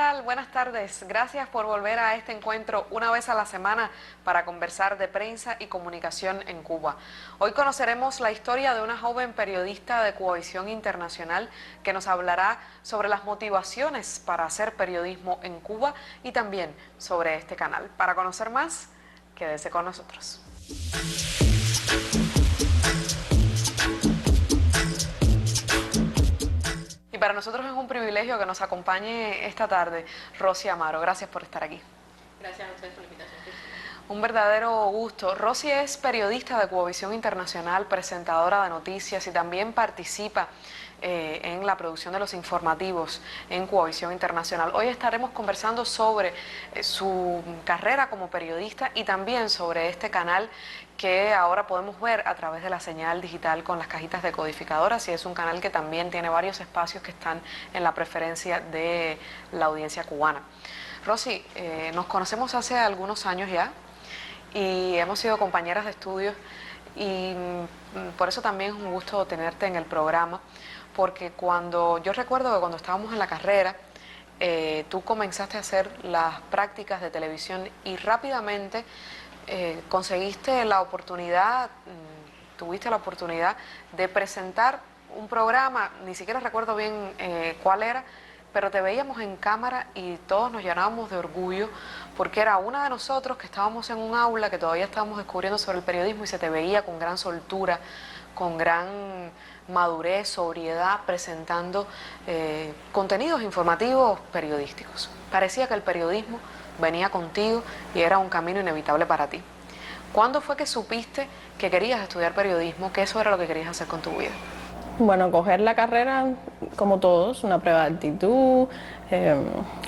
tal? Buenas tardes. Gracias por volver a este encuentro una vez a la semana para conversar de prensa y comunicación en Cuba. Hoy conoceremos la historia de una joven periodista de Cubavisión Internacional que nos hablará sobre las motivaciones para hacer periodismo en Cuba y también sobre este canal. Para conocer más, quédese con nosotros. Y para nosotros es un privilegio que nos acompañe esta tarde Rosy Amaro. Gracias por estar aquí. Gracias a ustedes por la invitación. Un verdadero gusto. Rosy es periodista de Cubavisión Internacional, presentadora de noticias y también participa en la producción de los informativos en Cubavisión Internacional. Hoy estaremos conversando sobre su carrera como periodista y también sobre este canal que ahora podemos ver a través de la señal digital con las cajitas decodificadoras, y es un canal que también tiene varios espacios que están en la preferencia de la audiencia cubana. Rosy, nos conocemos hace algunos años ya y hemos sido compañeras de estudios y por eso también es un gusto tenerte en el programa, porque yo recuerdo que cuando estábamos en la carrera, tú comenzaste a hacer las prácticas de televisión y rápidamente conseguiste la oportunidad, tuviste la oportunidad de presentar un programa, ni siquiera recuerdo bien cuál era, pero te veíamos en cámara y todos nos llenábamos de orgullo porque era una de nosotros que estábamos en un aula que todavía estábamos descubriendo sobre el periodismo y se te veía con gran soltura, con gran madurez, sobriedad, presentando contenidos informativos periodísticos. Parecía que el periodismo venía contigo y era un camino inevitable para ti. ¿Cuándo fue que supiste que querías estudiar periodismo, que eso era lo que querías hacer con tu vida? Bueno, coger la carrera, como todos, una prueba de actitud,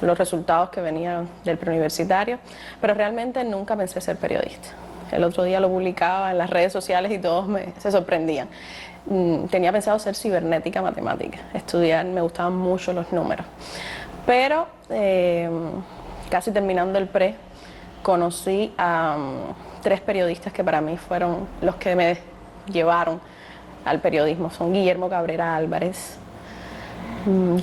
los resultados que venían del preuniversitario, pero realmente nunca pensé ser periodista. El otro día lo publicaba en las redes sociales y todos se sorprendían. Tenía pensado ser cibernética matemática, estudiar, me gustaban mucho los números. Pero casi terminando el pre, conocí a 3 periodistas que para mí fueron los que me llevaron al periodismo. Son Guillermo Cabrera Álvarez,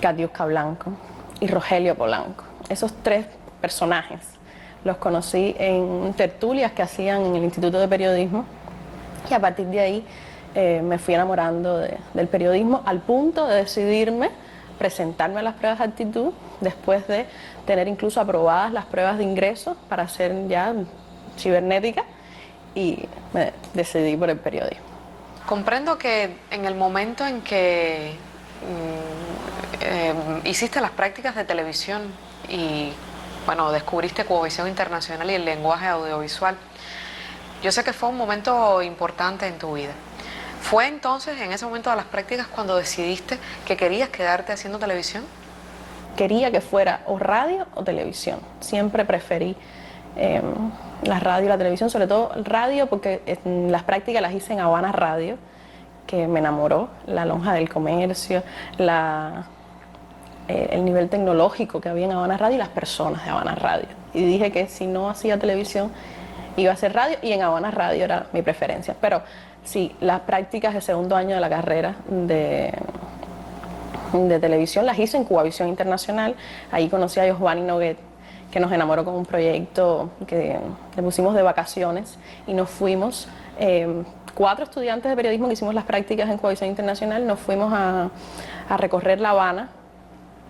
Katiuska Blanco y Rogelio Polanco. Esos 3 personajes los conocí en tertulias que hacían en el Instituto de Periodismo y a partir de ahí me fui enamorando del periodismo al punto de decidirme presentarme a las pruebas de actitud después de tener incluso aprobadas las pruebas de ingreso para ser ya cibernética, y me decidí por el periodismo. Comprendo que en el momento en que hiciste las prácticas de televisión y bueno, descubriste Cubavisión Internacional y el lenguaje audiovisual, yo sé que fue un momento importante en tu vida. ¿Fue entonces, en ese momento de las prácticas, cuando decidiste que querías quedarte haciendo televisión? Quería que fuera o radio o televisión. Siempre preferí la radio y la televisión, sobre todo radio porque las prácticas las hice en Habana Radio, que me enamoró, la lonja del comercio, el nivel tecnológico que había en Habana Radio y las personas de Habana Radio. Y dije que si no hacía televisión iba a hacer radio, y en Habana Radio era mi preferencia. Pero sí, las prácticas de segundo año de la carrera de televisión las hice en Cubavisión Internacional. Ahí conocí a Giovanni Noguet, que nos enamoró con un proyecto que le pusimos de vacaciones y nos fuimos, 4 estudiantes de periodismo que hicimos las prácticas en Cubavisión Internacional, nos fuimos a recorrer La Habana,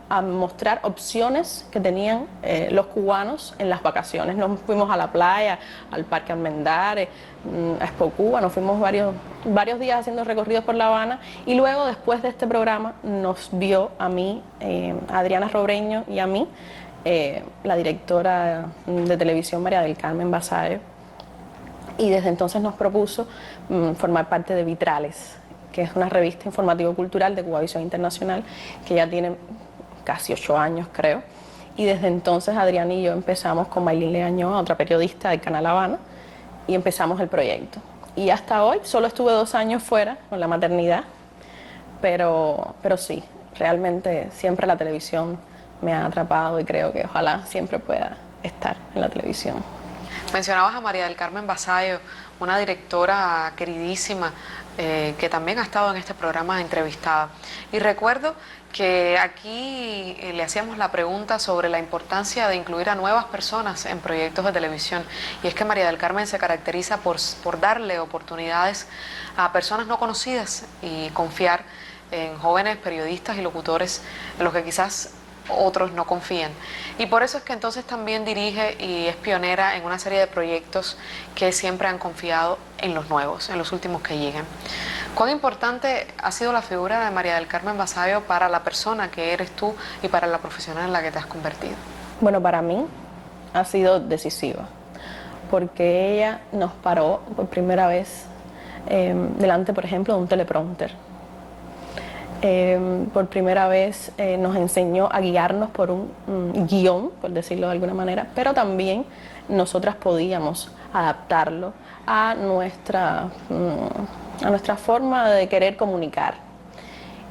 a mostrar opciones que tenían los cubanos en las vacaciones. Nos fuimos a la playa, al Parque Almendares, a Expo Cuba, nos fuimos varios días haciendo recorridos por La Habana, y luego, después de este programa, nos vio a mí, a Adriana Robreño y a mí, la directora de televisión María del Carmen Basayo, y desde entonces nos propuso formar parte de Vitrales, que es una revista informativo-cultural de Cubavisión Internacional que ya tiene casi 8 años, creo, y desde entonces Adrián y yo empezamos con Maylin Leaño, otra periodista del Canal Habana, y empezamos el proyecto. Y hasta hoy solo estuve 2 años fuera con la maternidad, pero sí, realmente siempre la televisión me ha atrapado y creo que ojalá siempre pueda estar en la televisión. Mencionabas a María del Carmen Basayo, una directora queridísima que también ha estado en este programa entrevistada. Y recuerdo que aquí le hacíamos la pregunta sobre la importancia de incluir a nuevas personas en proyectos de televisión. Y es que María del Carmen se caracteriza por darle oportunidades a personas no conocidas y confiar en jóvenes periodistas y locutores en los que quizás otros no confían. Y por eso es que entonces también dirige y es pionera en una serie de proyectos que siempre han confiado en los nuevos, en los últimos que llegan. ¿Cuán importante ha sido la figura de María del Carmen Basayo para la persona que eres tú y para la profesional en la que te has convertido? Bueno, para mí ha sido decisiva, porque ella nos paró por primera vez delante, por ejemplo, de un teleprompter. Por primera vez nos enseñó a guiarnos por un guión, por decirlo de alguna manera, pero también nosotras podíamos adaptarlo a nuestra forma de querer comunicar.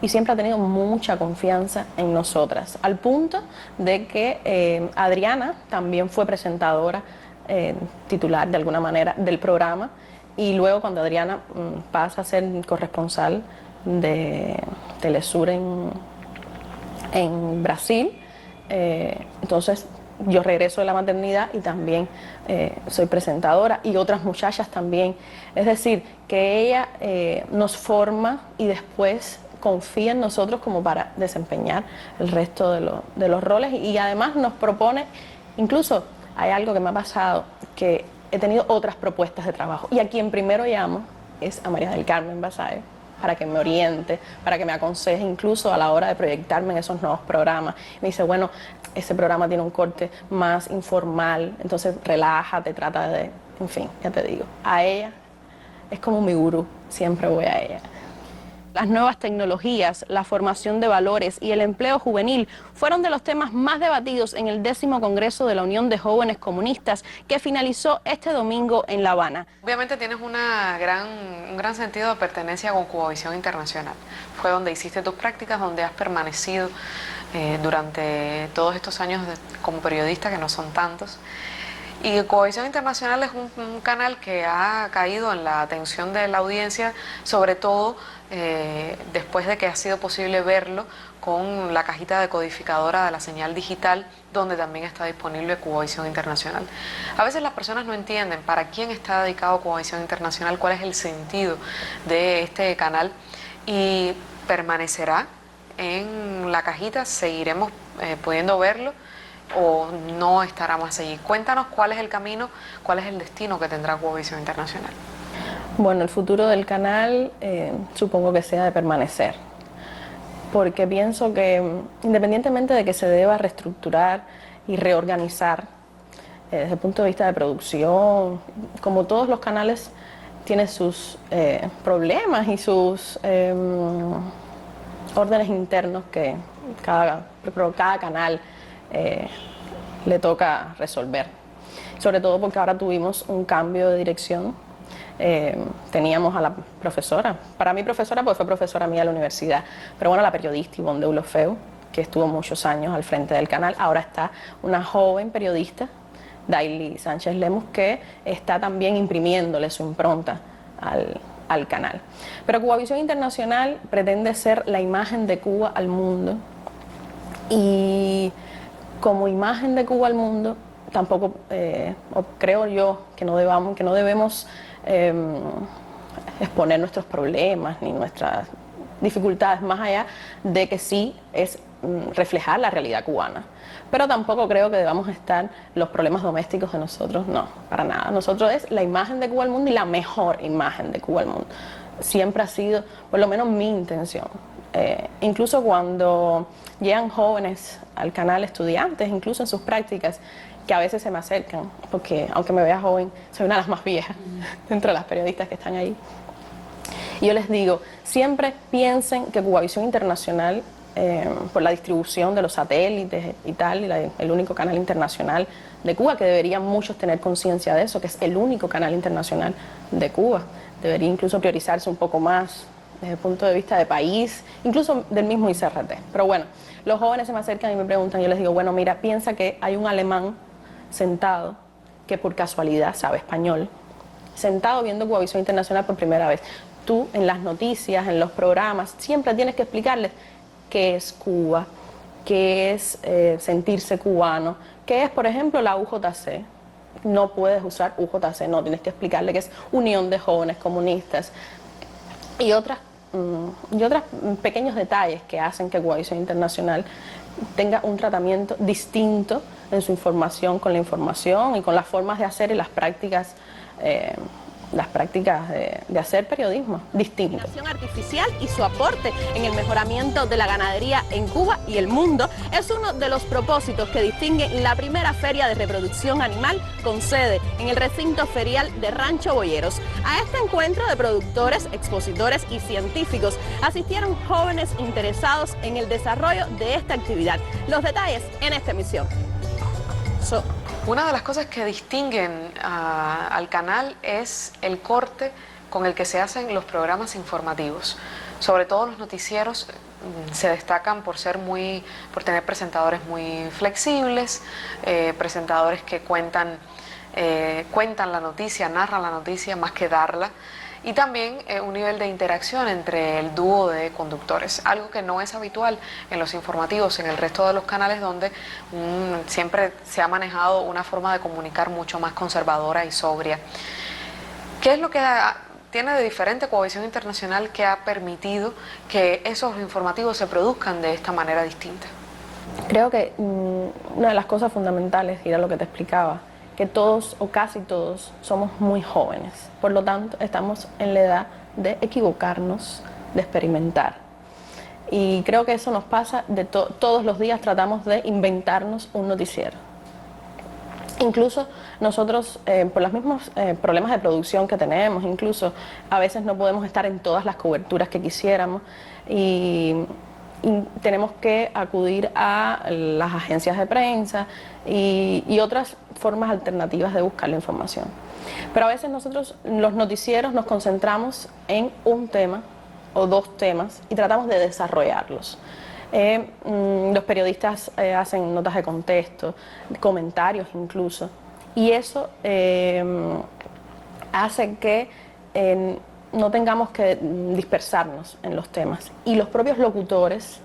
Y siempre ha tenido mucha confianza en nosotras, al punto de que Adriana también fue presentadora titular de alguna manera del programa, y luego cuando Adriana pasa a ser corresponsal de Telesur en Brasil, entonces yo regreso de la maternidad y también soy presentadora, y otras muchachas también. Es decir, que ella nos forma y después confía en nosotros como para desempeñar el resto de los roles, y además nos propone, incluso hay algo que me ha pasado, que he tenido otras propuestas de trabajo, y a quien primero llamo es a María del Carmen Basayo, para que me oriente, para que me aconseje incluso a la hora de proyectarme en esos nuevos programas. Me dice, bueno, ese programa tiene un corte más informal, entonces relájate, trata de... En fin, ya te digo, a ella es como mi gurú, siempre voy a ella. Las nuevas tecnologías, la formación de valores y el empleo juvenil fueron de los temas más debatidos en el 10º Congreso de la Unión de Jóvenes Comunistas, que finalizó este domingo en La Habana. Obviamente tienes un gran sentido de pertenencia con Cubavisión Internacional. Fue donde hiciste tus prácticas, donde has permanecido durante todos estos años como periodista, que no son tantos. Y Cubavisión Internacional es un canal que ha caído en la atención de la audiencia, sobre todo después de que ha sido posible verlo con la cajita decodificadora de la señal digital, donde también está disponible Cubavisión Internacional. A veces las personas no entienden para quién está dedicado Cubavisión Internacional, cuál es el sentido de este canal, y permanecerá en la cajita, seguiremos pudiendo verlo, o no estará más allí. Cuéntanos cuál es el camino, cuál es el destino que tendrá Cubavisión Internacional. Bueno, el futuro del canal supongo que sea de permanecer, porque pienso que independientemente de que se deba reestructurar y reorganizar desde el punto de vista de producción, como todos los canales tiene sus problemas y sus órdenes internos que cada canal le toca resolver, sobre todo porque ahora tuvimos un cambio de dirección. Teníamos a la profesora, para mí profesora pues fue profesora mía de la universidad, pero bueno, la periodista Ivonne Deulofeu, que estuvo muchos años al frente del canal. Ahora está una joven periodista, Daily Sánchez Lemus, que está también imprimiéndole su impronta al canal. Pero Cubavisión Internacional pretende ser la imagen de Cuba al mundo, y como imagen de Cuba al mundo tampoco creo yo que no debemos exponer nuestros problemas ni nuestras dificultades, más allá de que sí es reflejar la realidad cubana. Pero tampoco creo que debamos estar los problemas domésticos de nosotros, no, para nada. Nosotros es la imagen de Cuba al mundo y la mejor imagen de Cuba al mundo. Siempre ha sido, por lo menos, mi intención. Incluso cuando llegan jóvenes al canal, estudiantes, incluso en sus prácticas, que a veces se me acercan, porque aunque me vea joven, soy una de las más viejas dentro de las periodistas que están ahí. Y yo les digo, siempre piensen que Cubavisión Internacional, por la distribución de los satélites y tal, y el único canal internacional de Cuba, que deberían muchos tener conciencia de eso, que es el único canal internacional de Cuba, debería incluso priorizarse un poco más desde el punto de vista de país, incluso del mismo ICRT. Pero bueno, los jóvenes se me acercan y me preguntan, yo les digo, bueno, mira, piensa que hay un alemán sentado que por casualidad sabe español, sentado viendo Cubavisión Internacional por primera vez. tú en las noticias, en los programas, siempre tienes que explicarles qué es Cuba, qué es sentirse cubano, qué es, por ejemplo, la UJC. No puedes usar UJC, no, tienes que explicarle que es Unión de Jóvenes Comunistas y otros pequeños detalles que hacen que Cubavisión Internacional tenga un tratamiento distinto en su información, con la información y con las formas de hacer y las prácticas de hacer periodismo distinto. Artificial y su aporte en el mejoramiento de la ganadería en Cuba y el mundo es uno de los propósitos que distinguen la primera feria de reproducción animal con sede en el recinto ferial de Rancho Boyeros. A este encuentro de productores, expositores y científicos asistieron jóvenes interesados en el desarrollo de esta actividad. Los detalles en esta emisión. Una de las cosas que distinguen al canal es el corte con el que se hacen los programas informativos. Sobre todo los noticieros se destacan por tener presentadores muy flexibles, presentadores que cuentan la noticia, narran la noticia más que darla. Y también un nivel de interacción entre el dúo de conductores, algo que no es habitual en los informativos, en el resto de los canales donde siempre se ha manejado una forma de comunicar mucho más conservadora y sobria. ¿Qué es lo que tiene de diferente Cubavisión Internacional que ha permitido que esos informativos se produzcan de esta manera distinta? Creo que una de las cosas fundamentales, y era lo que te explicaba, que todos o casi todos somos muy jóvenes, por lo tanto estamos en la edad de equivocarnos, de experimentar. Y creo que eso nos pasa todos los días, tratamos de inventarnos un noticiero. Incluso nosotros, por los mismos problemas de producción que tenemos, incluso a veces no podemos estar en todas las coberturas que quisiéramos y tenemos que acudir a las agencias de prensa y otras formas alternativas de buscar la información. Pero a veces nosotros, los noticieros, nos concentramos en un tema o dos temas y tratamos de desarrollarlos. Los periodistas hacen notas de contexto, comentarios incluso, y eso hace que no tengamos que dispersarnos en los temas. Y los propios locutores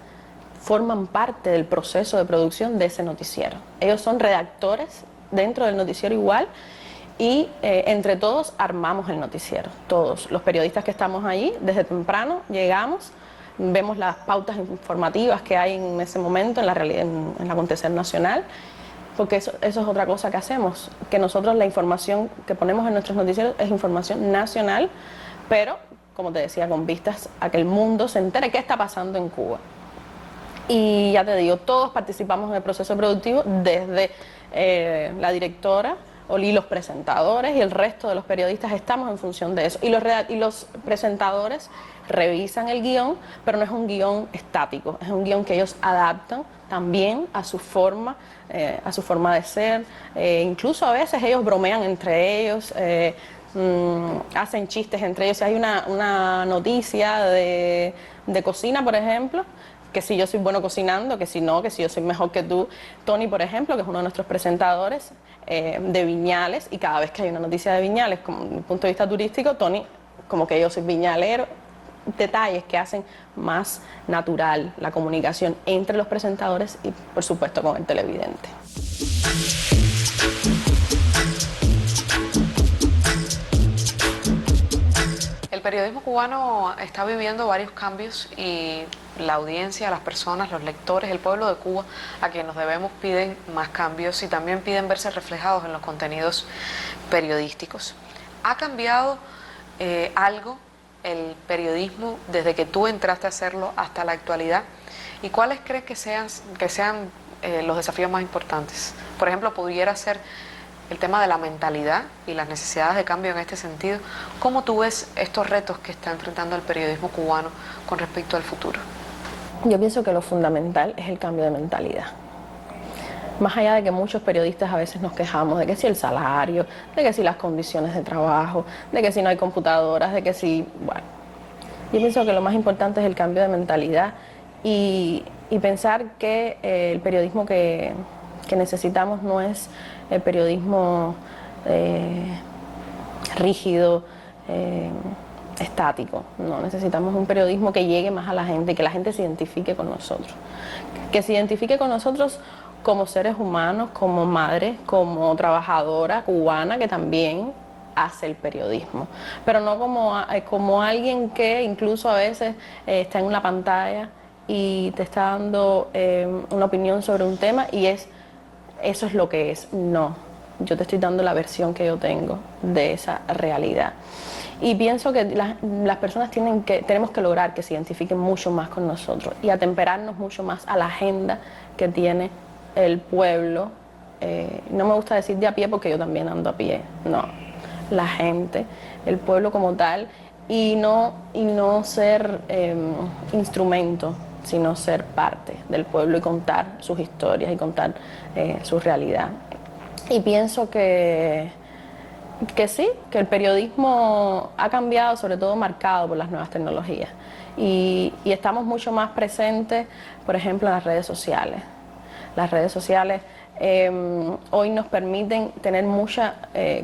forman parte del proceso de producción de ese noticiero. Ellos son redactores dentro del noticiero igual y entre todos armamos el noticiero. Todos los periodistas que estamos allí, desde temprano llegamos, vemos las pautas informativas que hay en ese momento en la realidad, en el acontecer nacional, porque eso es otra cosa que hacemos, que nosotros la información que ponemos en nuestros noticieros es información nacional, pero, como te decía, con vistas a que el mundo se entere qué está pasando en Cuba. Y ya te digo, todos participamos en el proceso productivo, desde la directora y los presentadores y el resto de los periodistas estamos en función de eso. Y los presentadores revisan el guión, pero no es un guión estático, es un guión que ellos adaptan también a su forma de ser. Incluso a veces ellos bromean entre ellos, hacen chistes entre ellos. Si hay una noticia de cocina, por ejemplo, que si yo soy bueno cocinando, que si no, que si yo soy mejor que tú. Tony, por ejemplo, que es uno de nuestros presentadores de Viñales, y cada vez que hay una noticia de Viñales, como desde el punto de vista turístico, Tony, como que yo soy viñalero. Detalles que hacen más natural la comunicación entre los presentadores y, por supuesto, con el televidente. El periodismo cubano está viviendo varios cambios y la audiencia, las personas, los lectores, el pueblo de Cuba, a quien nos debemos, piden más cambios y también piden verse reflejados en los contenidos periodísticos. ¿Ha cambiado algo el periodismo desde que tú entraste a hacerlo hasta la actualidad? ¿Y cuáles crees que sean los desafíos más importantes? Por ejemplo, pudiera ser el tema de la mentalidad y las necesidades de cambio en este sentido. ¿Cómo tú ves estos retos que está enfrentando el periodismo cubano con respecto al futuro? Yo pienso que lo fundamental es el cambio de mentalidad. Más allá de que muchos periodistas a veces nos quejamos de que si el salario, de que si las condiciones de trabajo, de que si no hay computadoras, de que si... Bueno, yo pienso que lo más importante es el cambio de mentalidad y pensar que el periodismo que necesitamos no es el periodismo rígido, estático, no, necesitamos un periodismo que llegue más a la gente, que la gente se identifique con nosotros, que se identifique con nosotros como seres humanos, como madre, como trabajadora cubana que también hace el periodismo, pero no como alguien que incluso a veces está en una pantalla y te está dando una opinión sobre un tema y eso es lo que es. No, yo te estoy dando la versión que yo tengo de esa realidad. Y pienso que las personas tenemos que lograr que se identifiquen mucho más con nosotros y atemperarnos mucho más a la agenda que tiene el pueblo. No me gusta decir de a pie porque yo también ando a pie, no, la gente, el pueblo como tal, y no ser instrumento, sino ser parte del pueblo y contar sus historias y contar su realidad. Y pienso que sí, que el periodismo ha cambiado, sobre todo marcado por las nuevas tecnologías. Y estamos mucho más presentes, por ejemplo, en las redes sociales. Las redes sociales hoy nos permiten tener mucha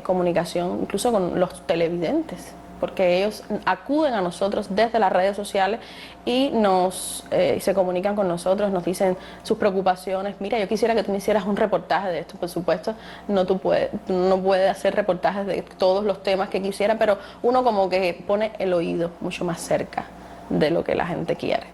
comunicación, incluso con los televidentes, porque ellos acuden a nosotros desde las redes sociales y se comunican con nosotros, nos dicen sus preocupaciones. Mira, yo quisiera que tú me hicieras un reportaje de esto. Por supuesto, tú no puedes hacer reportajes de todos los temas que quisiera, pero uno como que pone el oído mucho más cerca de lo que la gente quiere.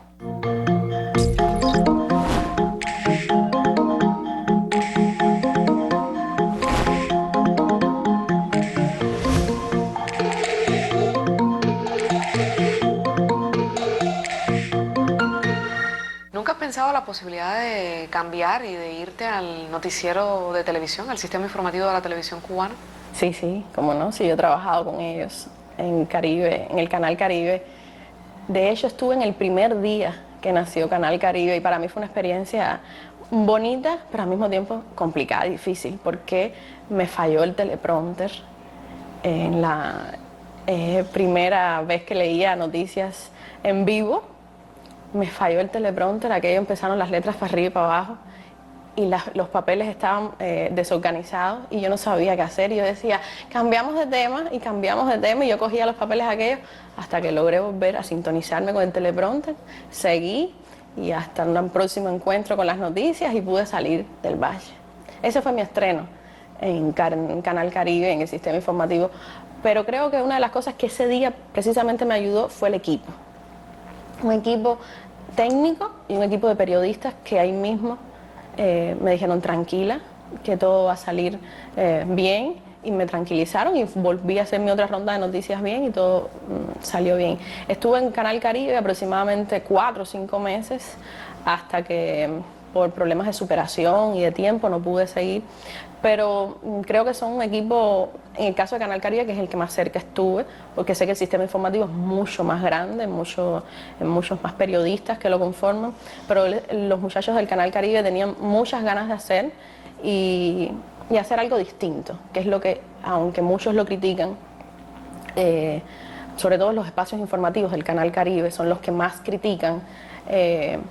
¿Nunca has pensado la posibilidad de cambiar y de irte al noticiero de televisión, al sistema informativo de la televisión cubana? Sí, cómo no, sí, yo he trabajado con ellos en Caribe, en el Canal Caribe. De hecho, estuve en el primer día que nació Canal Caribe y para mí fue una experiencia bonita, pero al mismo tiempo complicada y difícil, porque me falló el teleprompter en la primera vez que leía noticias en vivo. Me falló el teleprompter, aquello empezaron las letras para arriba y para abajo y los papeles estaban desorganizados y yo no sabía qué hacer. Y yo decía, cambiamos de tema y yo cogía los papeles aquellos hasta que logré volver a sintonizarme con el teleprompter, seguí y hasta un próximo encuentro con las noticias y pude salir del valle. Ese fue mi estreno en Canal Caribe, en el sistema informativo, pero creo que una de las cosas que ese día precisamente me ayudó fue el equipo. Un equipo técnico y un equipo de periodistas que ahí mismo me dijeron tranquila, que todo va a salir bien, y me tranquilizaron y volví a hacer mi otra ronda de noticias bien y todo salió bien. Estuve en Canal Caribe aproximadamente 4 o 5 meses hasta que por problemas de superación y de tiempo no pude seguir, pero creo que son un equipo, en el caso de Canal Caribe, que es el que más cerca estuve, porque sé que el sistema informativo es mucho más grande, muchos más periodistas que lo conforman, pero los muchachos del Canal Caribe tenían muchas ganas de hacer y hacer algo distinto, que es lo que, aunque muchos lo critican, sobre todo los espacios informativos del Canal Caribe son los que más critican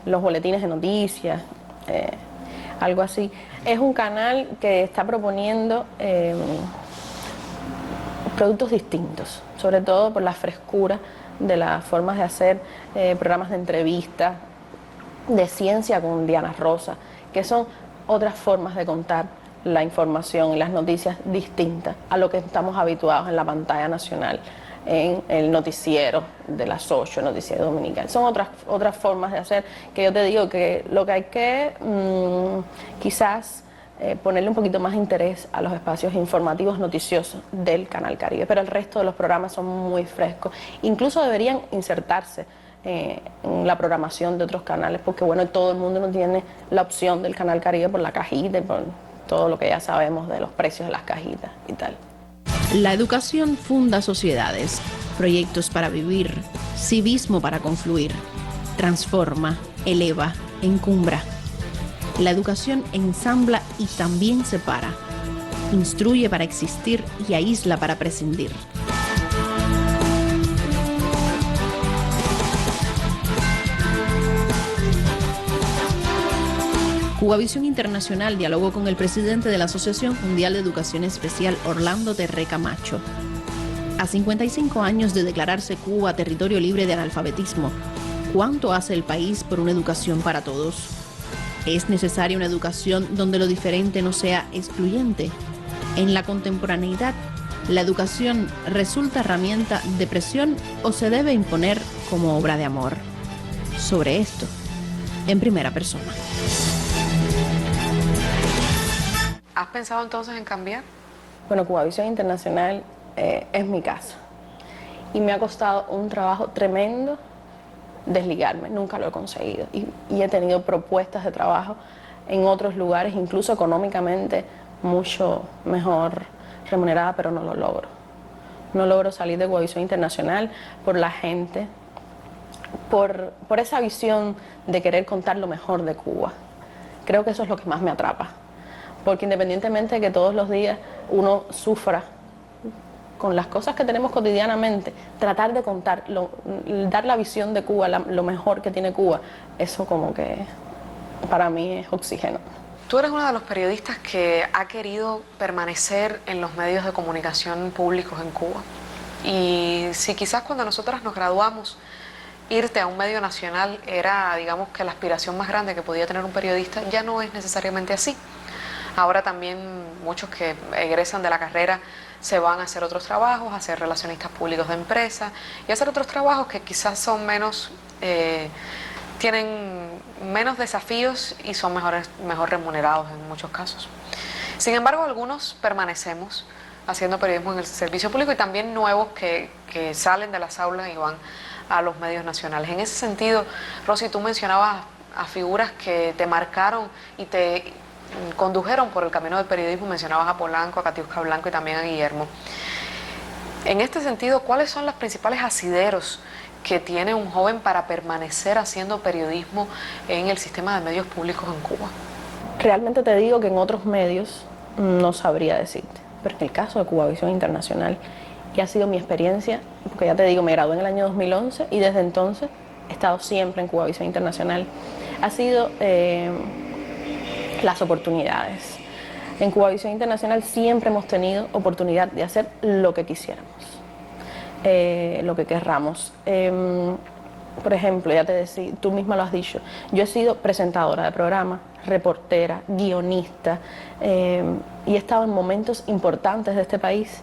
los boletines de noticias, algo así. Es un canal que está proponiendo productos distintos, sobre todo por la frescura de las formas de hacer programas de entrevista, de ciencia con Diana Rosa, que son otras formas de contar la información y las noticias distintas a lo que estamos habituados en la pantalla nacional, en el noticiero de las 8, el noticiero dominical. Son otras formas de hacer, que yo te digo que lo que hay que quizás ponerle un poquito más de interés a los espacios informativos noticiosos del Canal Caribe, pero el resto de los programas son muy frescos. Incluso deberían insertarse en la programación de otros canales, porque bueno, todo el mundo no tiene la opción del Canal Caribe por la cajita y por todo lo que ya sabemos de los precios de las cajitas y tal. La educación funda sociedades, proyectos para vivir, civismo para confluir, transforma, eleva, encumbra. La educación ensambla y también separa, instruye para existir y aísla para prescindir. Cubavisión Internacional dialogó con el presidente de la Asociación Mundial de Educación Especial, Orlando Terre Camacho. A 55 años de declararse Cuba territorio libre de analfabetismo, ¿cuánto hace el país por una educación para todos? ¿Es necesaria una educación donde lo diferente no sea excluyente? En la contemporaneidad, ¿la educación resulta herramienta de presión o se debe imponer como obra de amor? Sobre esto, en primera persona. ¿Has pensado entonces en cambiar? Bueno, Cubavisión Internacional es mi casa y me ha costado un trabajo tremendo desligarme, nunca lo he conseguido y he tenido propuestas de trabajo en otros lugares, incluso económicamente mucho mejor remunerada, pero no lo logro. No logro salir de Cubavisión Internacional por la gente, por esa visión de querer contar lo mejor de Cuba. Creo que eso es lo que más me atrapa, porque independientemente de que todos los días uno sufra con las cosas que tenemos cotidianamente, tratar de contar, dar la visión de Cuba, lo mejor que tiene Cuba, eso como que para mí es oxígeno. Tú eres uno de los periodistas que ha querido permanecer en los medios de comunicación públicos en Cuba. Y si quizás cuando nosotras nos graduamos, irte a un medio nacional era, digamos, que la aspiración más grande que podía tener un periodista, ya no es necesariamente así. Ahora también muchos que egresan de la carrera se van a hacer otros trabajos, a ser relacionistas públicos de empresas y a hacer otros trabajos que quizás son menos, tienen menos desafíos y son mejor remunerados en muchos casos. Sin embargo, algunos permanecemos haciendo periodismo en el servicio público y también nuevos que salen de las aulas y van a los medios nacionales. En ese sentido, Rosy, tú mencionabas a figuras que te marcaron y te condujeron por el camino del periodismo, mencionabas a Polanco, a Katiuska Blanco y también a Guillermo. En este sentido, ¿cuáles son los principales asideros que tiene un joven para permanecer haciendo periodismo en el sistema de medios públicos en Cuba? Realmente te digo que en otros medios no sabría decirte, pero en el caso de Cubavisión Internacional, y ha sido mi experiencia, porque ya te digo, me gradué en el año 2011 y desde entonces he estado siempre en Cubavisión Internacional, ha sido las oportunidades. En Cubavisión Internacional siempre hemos tenido oportunidad de hacer lo que quisiéramos, lo que querramos. Por ejemplo, ya te decía, tú misma lo has dicho, yo he sido presentadora de programa, reportera, guionista, y he estado en momentos importantes de este país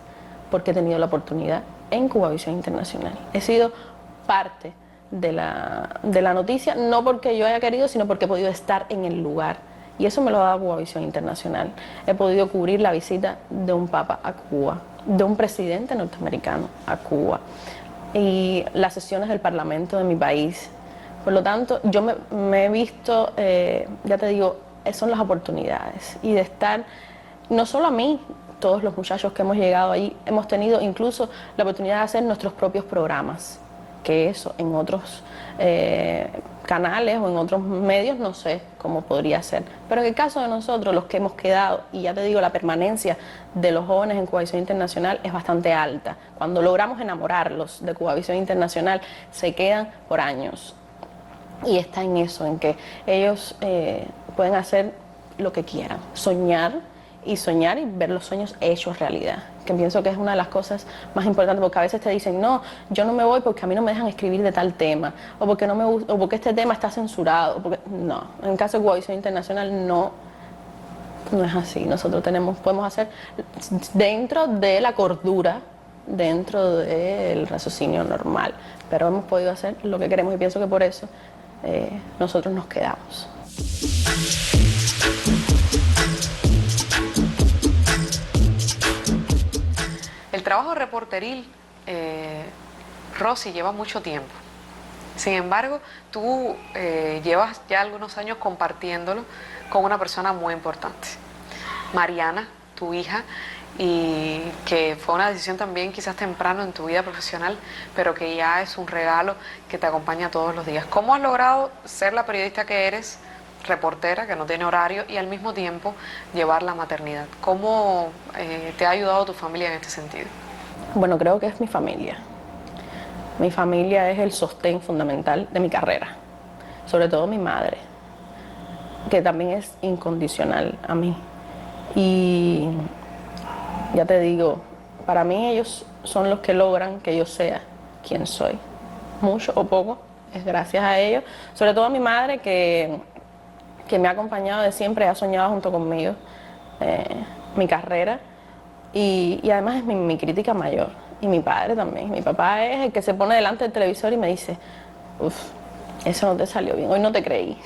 porque he tenido la oportunidad en Cubavisión Internacional. He sido parte de la noticia, no porque yo haya querido, sino porque he podido estar en el lugar. Y eso me lo ha dado Cubavisión Internacional. He podido cubrir la visita de un papa a Cuba, de un presidente norteamericano a Cuba, y las sesiones del Parlamento de mi país. Por lo tanto, yo me he visto, ya te digo, son las oportunidades. Y de estar, no solo a mí, todos los muchachos que hemos llegado ahí, hemos tenido incluso la oportunidad de hacer nuestros propios programas, que eso en otros canales o en otros medios no sé cómo podría ser. Pero en el caso de nosotros, los que hemos quedado, y ya te digo, la permanencia de los jóvenes en Cubavisión Internacional es bastante alta. Cuando logramos enamorarlos de Cubavisión Internacional, se quedan por años. Y está en eso, en que ellos pueden hacer lo que quieran, soñar y ver los sueños hechos realidad, que pienso que es una de las cosas más importantes, porque a veces te dicen, no, yo no me voy porque a mí no me dejan escribir de tal tema, o porque no me gusta, o porque este tema está censurado, o porque... No, en el caso de Cubavisión Internacional no es así. Nosotros podemos hacer dentro de la cordura, dentro del raciocinio normal, pero hemos podido hacer lo que queremos y pienso que por eso nosotros nos quedamos. El trabajo reporteril, Rosy, lleva mucho tiempo. Sin embargo, tú llevas ya algunos años compartiéndolo con una persona muy importante, Mariana, tu hija, y que fue una decisión también quizás temprano en tu vida profesional, pero que ya es un regalo que te acompaña todos los días. ¿Cómo has logrado ser la periodista que eres, reportera, que no tiene horario, y al mismo tiempo llevar la maternidad? ¿Cómo te ha ayudado tu familia en este sentido? Bueno, creo que es mi familia. Mi familia es el sostén fundamental de mi carrera, sobre todo mi madre, que también es incondicional a mí. Y ya te digo, para mí ellos son los que logran que yo sea quien soy. Mucho o poco, es gracias a ellos. Sobre todo a mi madre que me ha acompañado de siempre, ha soñado junto conmigo mi carrera y además es mi crítica mayor. Y mi padre también. Mi papá es el que se pone delante del televisor y me dice, uff, eso no te salió bien, hoy no te creí.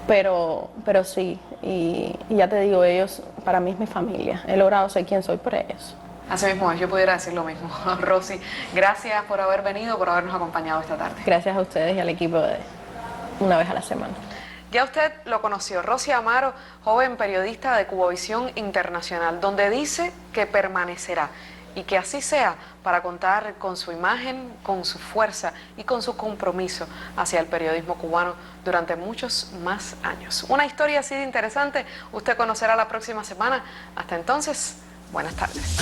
Pero sí, y ya te digo, ellos para mí es mi familia. He logrado ser quien soy por ellos. Así mismo es, yo pudiera decir lo mismo. Rosy, gracias por haber venido, por habernos acompañado esta tarde. Gracias a ustedes y al equipo de Una Vez a la Semana. Ya usted lo conoció, Rosy Amaro, joven periodista de Cubovisión Internacional, donde dice que permanecerá y que así sea para contar con su imagen, con su fuerza y con su compromiso hacia el periodismo cubano durante muchos más años. Una historia así de interesante, usted conocerá la próxima semana. Hasta entonces, buenas tardes.